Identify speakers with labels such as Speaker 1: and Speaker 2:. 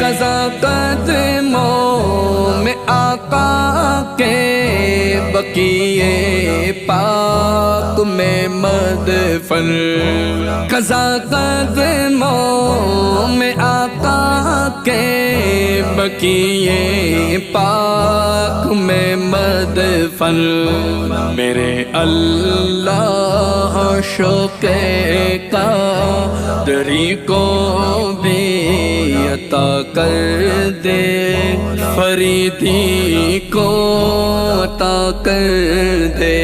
Speaker 1: कज़ा कदमों में आका के बकिए पाक में मदफन। कज़ा कदमों में आका के बकिए पाक में मदफन। मेरे अल्लाह शौक़े क़ादरी को भी अता कर दे, फरीदी को अता कर दे।